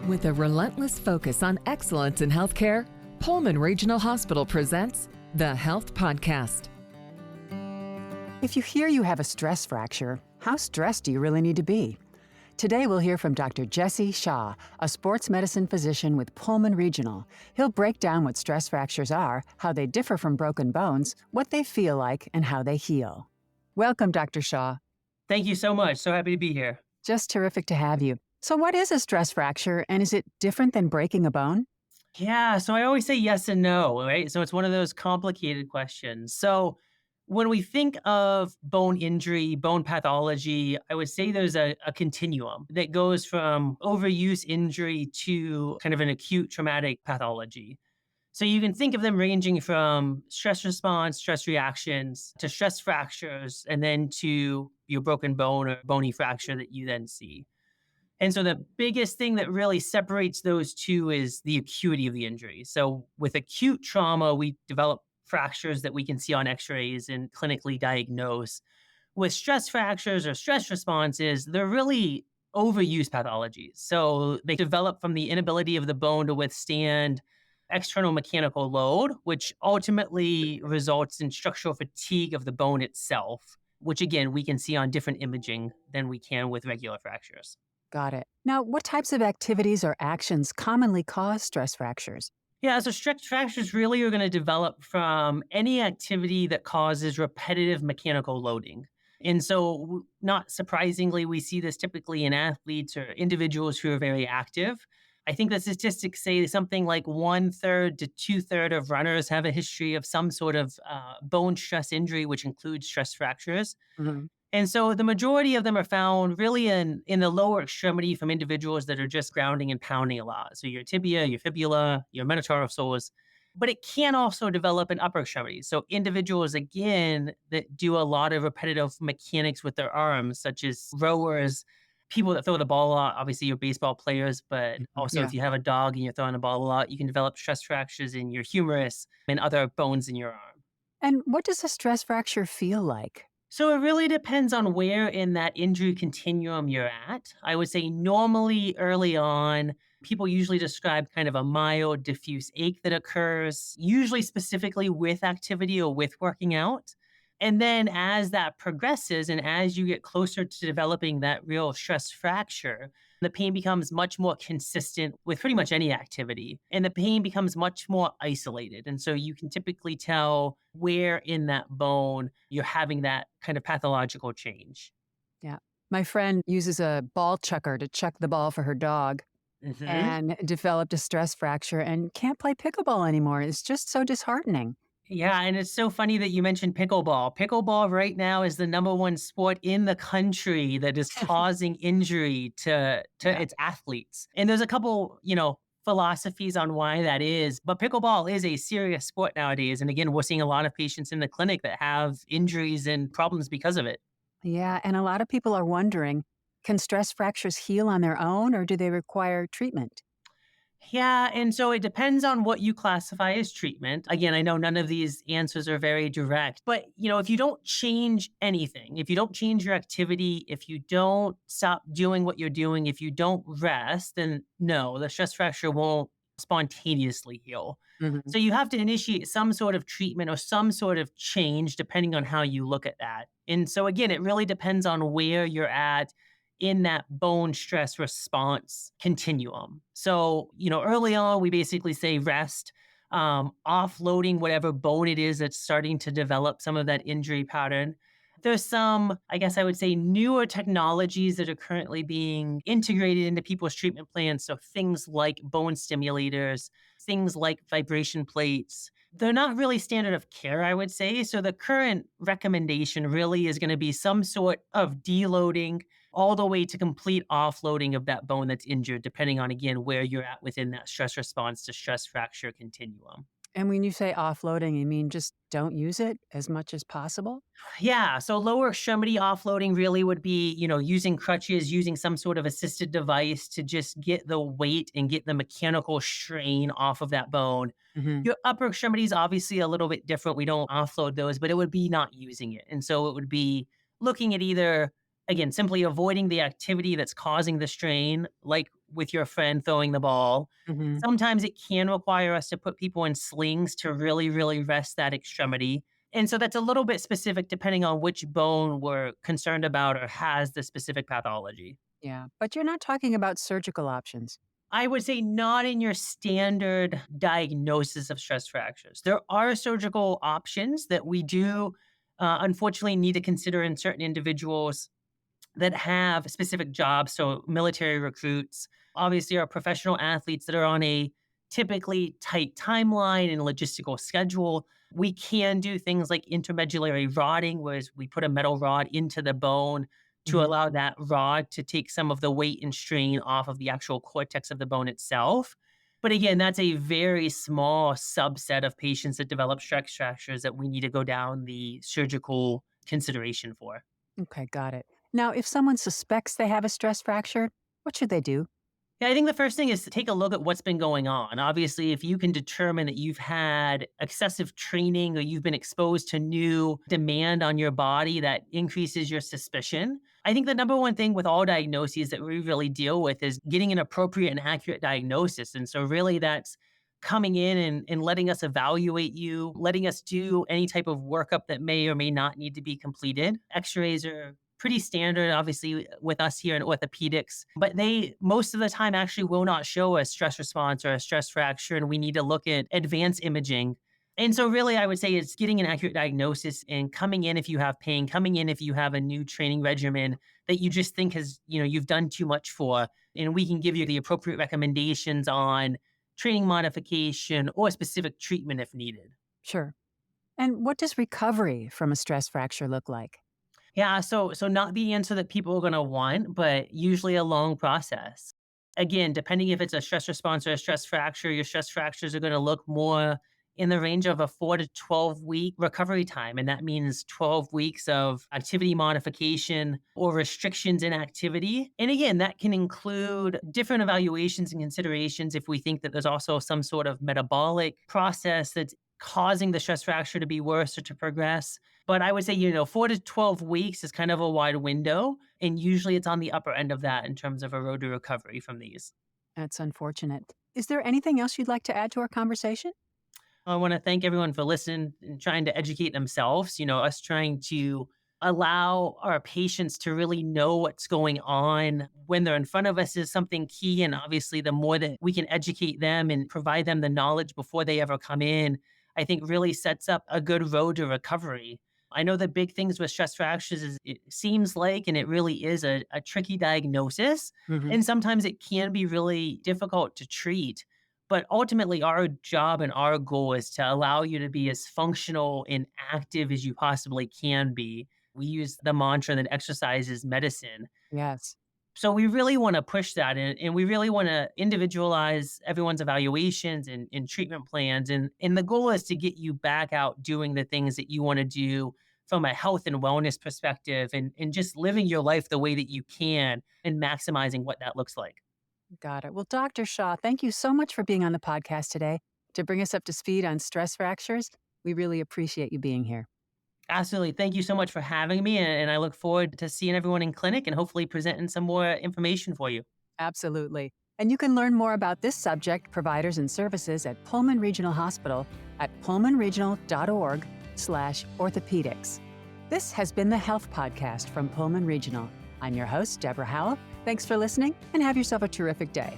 With a relentless focus on excellence in healthcare, Pullman Regional Hospital presents the Health Podcast. If you hear you have a stress fracture, how stressed do you really need to be? Today we'll hear from Dr. Jesse Shaw, a sports medicine physician with Pullman Regional. He'll break down what stress fractures are, how they differ from broken bones, what they feel like, and how they heal. Welcome, Dr. Shaw. Thank you so much. So happy to be here. Just terrific to have you. So what is a stress fracture, and is it different than breaking a bone? Yeah, so I always say yes and no, right? So it's one of those complicated questions. So when we think of bone injury, bone pathology, I would say there's a continuum that goes from overuse injury to kind of an acute traumatic pathology. So you can think of them ranging from stress response, stress reactions, to stress fractures, and then to your broken bone or bony fracture that you then see. And so the biggest thing that really separates those two is the acuity of the injury. So with acute trauma, we develop fractures that we can see on x-rays and clinically diagnose. With stress fractures or stress responses, they're really overuse pathologies. So they develop from the inability of the bone to withstand external mechanical load, which ultimately results in structural fatigue of the bone itself, which again, we can see on different imaging than we can with regular fractures. Got it. Now, what types of activities or actions commonly cause stress fractures? Yeah, so stress fractures really are going to develop from any activity that causes repetitive mechanical loading. And so, not surprisingly, we see this typically in athletes or individuals who are very active. I think the statistics say something like 1/3 to 2/3 of runners have a history of some sort of bone stress injury, which includes stress fractures. Mm-hmm. And so the majority of them are found really in the lower extremity from individuals that are just grounding and pounding a lot. So your tibia, your fibula, your metatarsals, but it can also develop in upper extremities. So individuals, again, that do a lot of repetitive mechanics with their arms, such as rowers, people that throw the ball a lot, obviously your baseball players, but also Yeah. if you have a dog and you're throwing the ball a lot, you can develop stress fractures in your humerus and other bones in your arm. And what does a stress fracture feel like? So it really depends on where in that injury continuum you're at. I would say normally early on, people usually describe kind of a mild diffuse ache that occurs, usually specifically with activity or with working out. And then as that progresses and as you get closer to developing that real stress fracture, the pain becomes much more consistent with pretty much any activity. And the pain becomes much more isolated. And so you can typically tell where in that bone you're having that kind of pathological change. Yeah. My friend uses a ball chucker to chuck the ball for her dog Mhm. and developed a stress fracture and can't play pickleball anymore. It's just so disheartening. Yeah, and it's so funny that you mentioned pickleball. Pickleball right now is the number one sport in the country that is causing injury to Yeah. its athletes. And there's a couple, philosophies on why that is, but pickleball is a serious sport nowadays. And again, we're seeing a lot of patients in the clinic that have injuries and problems because of it. Yeah, and a lot of people are wondering, can stress fractures heal on their own or do they require treatment? Yeah, and so it depends on what you classify as treatment. Again, I know none of these answers are very direct, but if you don't change anything, if you don't change your activity, if you don't stop doing what you're doing, if you don't rest, then no, the stress fracture won't spontaneously heal. Mhm. So you have to initiate some sort of treatment or some sort of change depending on how you look at that. And so again, it really depends on where you're at in that bone stress response continuum. So, early on, we basically say rest, offloading whatever bone it is that's starting to develop some of that injury pattern. There's some, I guess I would say, newer technologies that are currently being integrated into people's treatment plans. So things like bone stimulators, things like vibration plates. They're not really standard of care, I would say. So the current recommendation really is going to be some sort of deloading all the way to complete offloading of that bone that's injured, depending on, again, where you're at within that stress response to stress fracture continuum. And when you say offloading, you mean just don't use it as much as possible? Yeah, so lower extremity offloading really would be, using crutches, using some sort of assisted device to just get the weight and get the mechanical strain off of that bone. Mhm. Your upper extremities, obviously a little bit different. We don't offload those, but it would be not using it. And so it would be looking at either again, simply avoiding the activity that's causing the strain, like with your friend throwing the ball. Hmm. Sometimes it can require us to put people in slings to really, really rest that extremity. And so that's a little bit specific depending on which bone we're concerned about or has the specific pathology. Yeah. But you're not talking about surgical options. I would say not in your standard diagnosis of stress fractures. There are surgical options that we do unfortunately need to consider in certain individuals that have specific jobs. So, military recruits, obviously, are professional athletes that are on a typically tight timeline and logistical schedule. We can do things like intermedullary rodding, whereas we put a metal rod into the bone to Hmm. allow that rod to take some of the weight and strain off of the actual cortex of the bone itself. But again, that's a very small subset of patients that develop stress fractures that we need to go down the surgical consideration for. Okay, got it. Now, if someone suspects they have a stress fracture, what should they do? Yeah, I think the first thing is to take a look at what's been going on. Obviously, if you can determine that you've had excessive training or you've been exposed to new demand on your body that increases your suspicion. I think the number one thing with all diagnoses that we really deal with is getting an appropriate and accurate diagnosis. And so, really, that's coming in and letting us evaluate you, letting us do any type of workup that may or may not need to be completed. X rays are pretty standard, obviously, with us here in orthopedics, but they most of the time actually will not show a stress response or a stress fracture, and we need to look at advanced imaging. And so, really, I would say it's getting an accurate diagnosis and coming in if you have pain, coming in if you have a new training regimen that you just think you've done too much for, and we can give you the appropriate recommendations on training modification or specific treatment if needed. Sure. And what does recovery from a stress fracture look like? Yeah, so not the answer that people are gonna want, but usually a long process. Again, depending if it's a stress response or a stress fracture, your stress fractures are gonna look more in the range of a 4 to 12-week recovery time, and that means 12 weeks of activity modification or restrictions in activity. And again, that can include different evaluations and considerations if we think that there's also some sort of metabolic process that's causing the stress fracture to be worse or to progress. But I would say, 4 to 12 weeks is kind of a wide window, and usually it's on the upper end of that in terms of a road to recovery from these. That's unfortunate. Is there anything else you'd like to add to our conversation? I wanna thank everyone for listening and trying to educate themselves, us trying to allow our patients to really know what's going on when they're in front of us is something key, and obviously, the more that we can educate them and provide them the knowledge before they ever come in, I think really sets up a good road to recovery. I know the big things with stress fractures is it seems like, and it really is a tricky diagnosis. Hmm. And sometimes it can be really difficult to treat. But ultimately, our job and our goal is to allow you to be as functional and active as you possibly can be. We use the mantra that exercise is medicine. Yes. So we really want to push that and we really want to individualize everyone's evaluations and treatment plans. And the goal is to get you back out doing the things that you want to do from a health and wellness perspective and just living your life the way that you can and maximizing what that looks like. Got it. Well, Dr. Shaw, thank you so much for being on the podcast today to bring us up to speed on stress fractures. We really appreciate you being here. Absolutely. Thank you so much for having me. And I look forward to seeing everyone in clinic and hopefully presenting some more information for you. Absolutely. And you can learn more about this subject, providers, and services at Pullman Regional Hospital at pullmanregional.org/orthopedics. This has been the Health Podcast from Pullman Regional. I'm your host, Deborah Howell. Thanks for listening and have yourself a terrific day.